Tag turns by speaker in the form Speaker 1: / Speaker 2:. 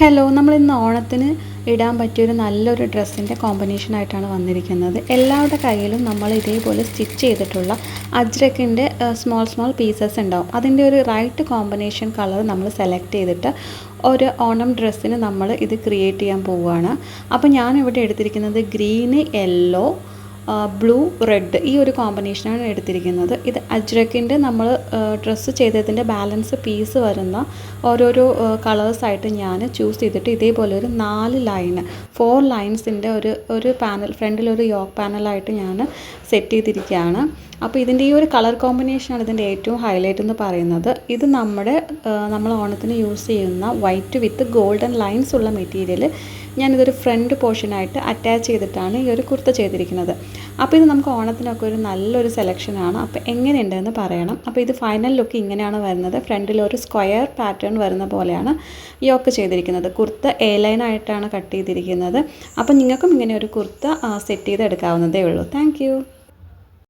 Speaker 1: Hello, നമ്മൾ ഇന്ന് ഓണത്തിന് ഇടാൻ പറ്റിയൊരു നല്ലൊരു ഡ്രസ്സിൻ്റെ കോമ്പിനേഷൻ ആയിട്ടാണ് വന്നിരിക്കുന്നത്. എല്ലാവരുടെ കയ്യിലും നമ്മൾ ഇതേപോലെ സ്റ്റിച്ച് ചെയ്തിട്ടുള്ള അജ്രക്കിൻ്റെ സ്മോൾ പീസസ് ഉണ്ടാവും. അതിൻ്റെ ഒരു റൈറ്റ് കോമ്പിനേഷൻ കളർ നമ്മൾ സെലക്ട് ചെയ്തിട്ട് ഒരു ഓണം ഡ്രസ്സിന് നമ്മൾ ഇത് ക്രിയേറ്റ് ചെയ്യാൻ പോവുകയാണ്. അപ്പോൾ ഞാനിവിടെ എടുത്തിരിക്കുന്നത് ഗ്രീന്, യെല്ലോ, ബ്ലൂ, റെഡ് ഈ ഒരു കോമ്പിനേഷനാണ് എടുത്തിരിക്കുന്നത്. ഇത് അജ്രക്കിൻ്റെ നമ്മൾ ഡ്രസ്സ് ചെയ്തതിൻ്റെ ബാലൻസ് പീസ് വരുന്ന ഓരോരോ കളേഴ്സായിട്ട് ഞാൻ ചൂസ് ചെയ്തിട്ട് ഇതേപോലെ ഒരു 4 ലൈൻസിൻ്റെ ഒരു പാനൽ ഫ്രണ്ടിലൊരു യോക്ക് പാനലായിട്ട് ഞാൻ സെറ്റ് ചെയ്തിരിക്കുകയാണ്. അപ്പോൾ ഇതിൻ്റെ ഈ ഒരു കളർ കോമ്പിനേഷനാണ് ഇതിൻ്റെ ഏറ്റവും ഹൈലൈറ്റ് എന്ന് പറയുന്നത്. ഇത് നമ്മൾ ഓണത്തിന് യൂസ് ചെയ്യുന്ന വൈറ്റ് വിത്ത് ഗോൾഡൻ ലൈൻസ് ഉള്ള മെറ്റീരിയൽ ഞാനിതൊരു ഫ്രണ്ട് പോർഷനായിട്ട് അറ്റാച്ച് ചെയ്തിട്ടാണ് ഈ ഒരു കുർത്ത ചെയ്തിരിക്കുന്നത്. അപ്പോൾ ഇത് നമുക്ക് ഓണത്തിനൊക്കെ ഒരു നല്ലൊരു സെലക്ഷനാണ്. അപ്പോൾ എങ്ങനെയുണ്ടെന്ന് പറയണം. അപ്പോൾ ഇത് ഫൈനൽ ലുക്ക് ഇങ്ങനെയാണ് വരുന്നത്. ഫ്രണ്ടിലൊരു സ്ക്വയർ പാറ്റേൺ വരുന്ന പോലെയാണ് യോക്ക് ചെയ്തിരിക്കുന്നത്. കുർത്ത എ ലൈനായിട്ടാണ് കട്ട് ചെയ്തിരിക്കുന്നത്. അപ്പോൾ നിങ്ങൾക്കും ഇങ്ങനെ ഒരു കുർത്ത സെറ്റ് ചെയ്ത് എടുക്കാവുന്നതേ ഉള്ളൂ. താങ്ക്